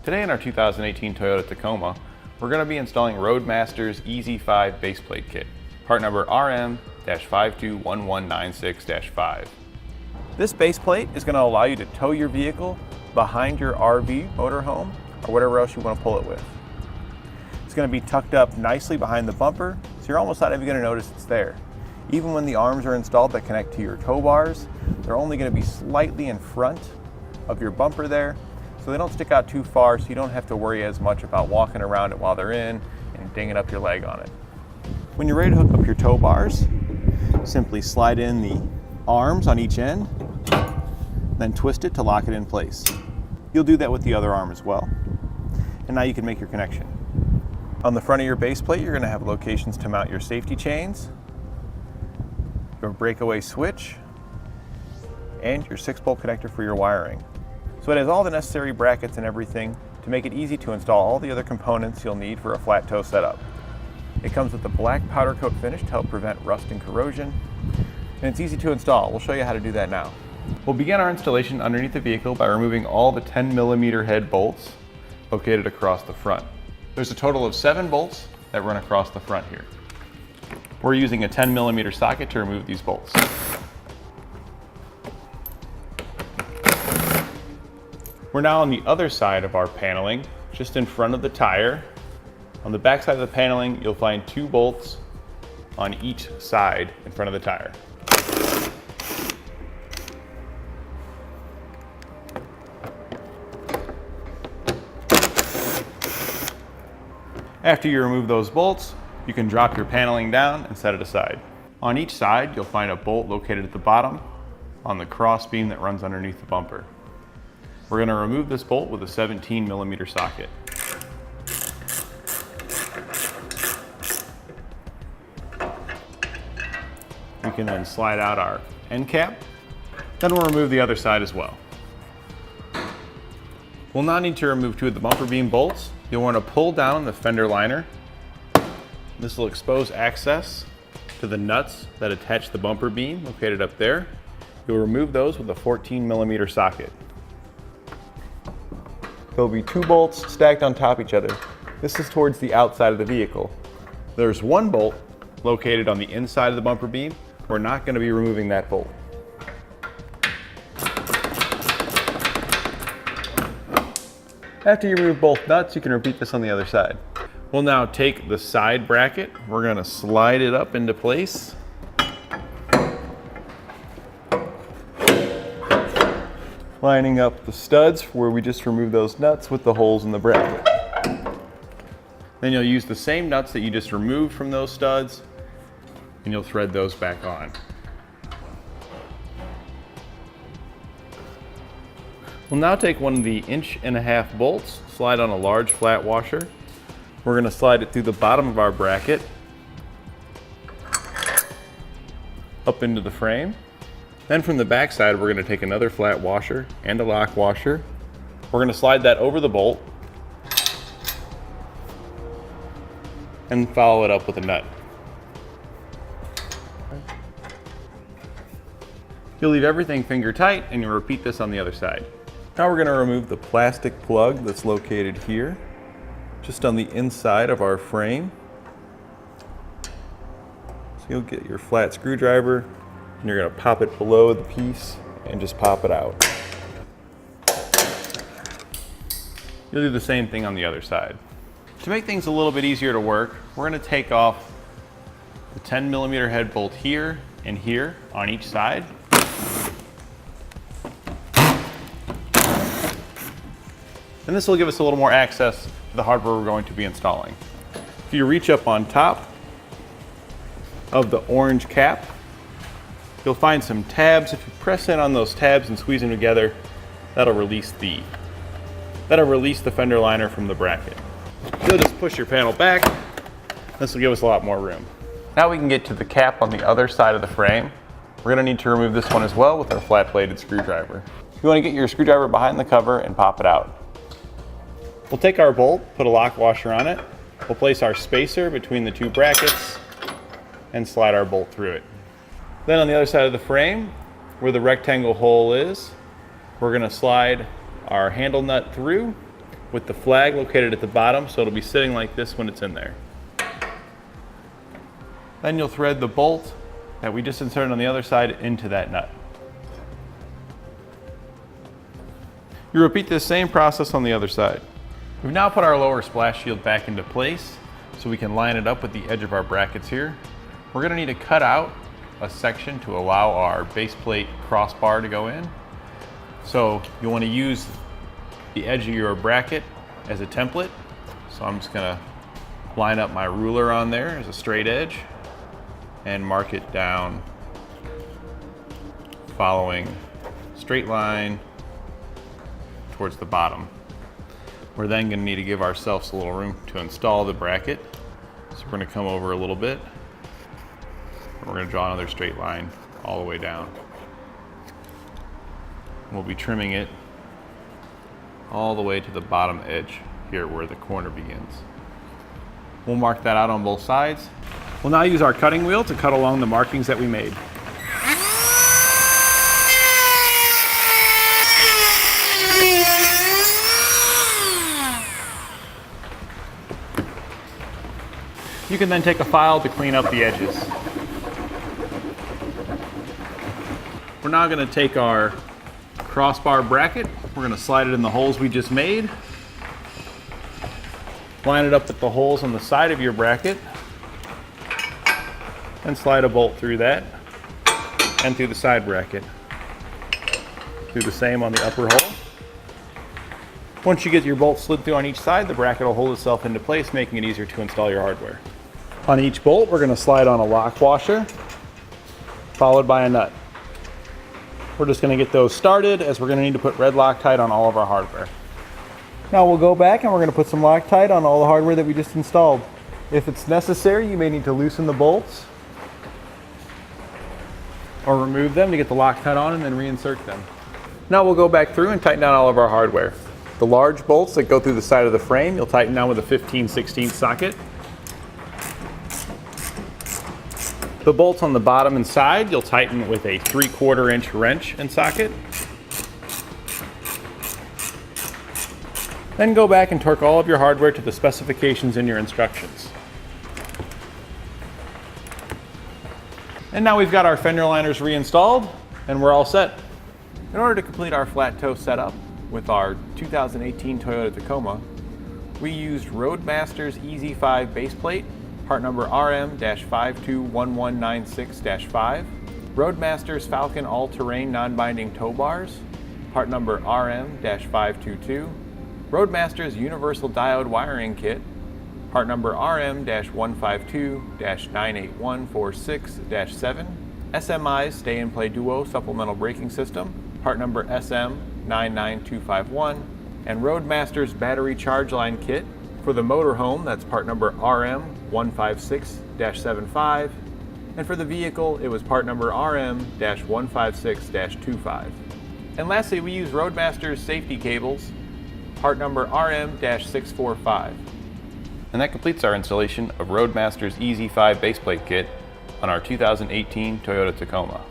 Today in our 2018 Toyota Tacoma, we're going to be installing Roadmaster's EZ5 Base Plate Kit, part number RM-521196-5. This base plate is going to allow you to tow your vehicle behind your RV, motorhome, or whatever else you want to pull it with. It's going to be tucked up nicely behind the bumper, so you're almost not even going to notice it's there. Even when the arms are installed that connect to your tow bars, they're only going to be slightly in front of your bumper there, so they don't stick out too far, so you don't have to worry as much about walking around it while they're in and dinging up your leg on it. When you're ready to hook up your tow bars, simply slide in the arms on each end, then twist it to lock it in place. You'll do that with the other arm as well. And now you can make your connection. On the front of your base plate, you're going to have locations to mount your safety chains, your breakaway switch, and your 6-bolt connector for your wiring. So it has all the necessary brackets and everything to make it easy to install all the other components you'll need for a flat tow setup. It comes with a black powder coat finish to help prevent rust and corrosion, and it's easy to install. We'll show you how to do that now. We'll begin our installation underneath the vehicle by removing all the 10mm head bolts located across the front. There's a total of 7 bolts that run across the front here. We're using a 10mm socket to remove these bolts. We're now on the other side of our paneling, just in front of the tire. On the back side of the paneling, you'll find 2 bolts on each side in front of the tire. After you remove those bolts, you can drop your paneling down and set it aside. On each side, you'll find a bolt located at the bottom on the crossbeam that runs underneath the bumper. We're going to remove this bolt with a 17mm socket. We can then slide out our end cap. Then we'll remove the other side as well. We'll now need to remove 2 of the bumper beam bolts. You'll want to pull down the fender liner. This will expose access to the nuts that attach the bumper beam located up there. You'll remove those with a 14mm socket. There'll be 2 bolts stacked on top of each other. This is towards the outside of the vehicle. There's 1 bolt located on the inside of the bumper beam. We're not going to be removing that bolt. After you remove both nuts, you can repeat this on the other side. We'll now take the side bracket. We're going to slide it up into place. Lining up the studs where we just removed those nuts with the holes in the bracket. Then you'll use the same nuts that you just removed from those studs, and you'll thread those back on. We'll now take one of the 1.5" bolts, slide on a large flat washer. We're going to slide it through the bottom of our bracket, up into the frame. Then from the back side, we're going to take another flat washer and a lock washer. We're going to slide that over the bolt and follow it up with a nut. You'll leave everything finger tight, and you'll repeat this on the other side. Now we're going to remove the plastic plug that's located here, just on the inside of our frame. So you'll get your flat screwdriver, and you're going to pop it below the piece and just pop it out. You'll do the same thing on the other side. To make things a little bit easier to work, we're going to take off the 10mm head bolt here and here on each side. And this will give us a little more access to the hardware we're going to be installing. If you reach up on top of the orange cap, you'll find some tabs. If you press in on those tabs and squeeze them together, that'll release the fender liner from the bracket. You'll just push your panel back. This will give us a lot more room. Now we can get to the cap on the other side of the frame. We're going to need to remove this one as well with our flat-bladed screwdriver. You want to get your screwdriver behind the cover and pop it out. We'll take our bolt, put a lock washer on it. We'll place our spacer between the 2 brackets and slide our bolt through it. Then on the other side of the frame, where the rectangle hole is, we're going to slide our handle nut through with the flag located at the bottom, so it'll be sitting like this when it's in there. Then you'll thread the bolt that we just inserted on the other side into that nut. You repeat this same process on the other side. We've now put our lower splash shield back into place so we can line it up with the edge of our brackets here. We're going to need to cut out a section to allow our base plate crossbar to go in. So you'll want to use the edge of your bracket as a template. So I'm just going to line up my ruler on there as a straight edge and mark it down following straight line towards the bottom. We're then going to need to give ourselves a little room to install the bracket. So we're going to come over a little bit. We're going to draw another straight line all the way down. We'll be trimming it all the way to the bottom edge here where the corner begins. We'll mark that out on both sides. We'll now use our cutting wheel to cut along the markings that we made. You can then take a file to clean up the edges. We're now going to take our crossbar bracket, we're going to slide it in the holes we just made. Line it up with the holes on the side of your bracket and slide a bolt through that and through the side bracket. Do the same on the upper hole. Once you get your bolt slid through on each side, the bracket will hold itself into place, making it easier to install your hardware. On each bolt, we're going to slide on a lock washer, followed by a nut. We're just going to get those started, as we're going to need to put red Loctite on all of our hardware. Now we'll go back and we're going to put some Loctite on all the hardware that we just installed. If it's necessary, you may need to loosen the bolts or remove them to get the Loctite on and then reinsert them. Now we'll go back through and tighten down all of our hardware. The large bolts that go through the side of the frame, you'll tighten down with a 15/16 socket. The bolts on the bottom and side, you'll tighten with a 3/4 inch wrench and socket. Then go back and torque all of your hardware to the specifications in your instructions. And now we've got our fender liners reinstalled and we're all set. In order to complete our flat toe setup with our 2018 Toyota Tacoma, we used Roadmaster's EZ5 Base Plate, part number RM-521196-5, Roadmaster's Falcon All-Terrain Non-Binding Tow Bars, part number RM-522, Roadmaster's Universal Diode Wiring Kit, part number RM-152-98146-7, SMI's Stay and Play Duo Supplemental Braking System, part number SM99251, and Roadmaster's Battery Charge Line Kit for the motorhome, that's part number RM-156-75, and for the vehicle, it was part number RM-156-25. And lastly, we use Roadmaster's safety cables, part number RM-645. And that completes our installation of Roadmaster's EZ5 Base Plate Kit on our 2018 Toyota Tacoma.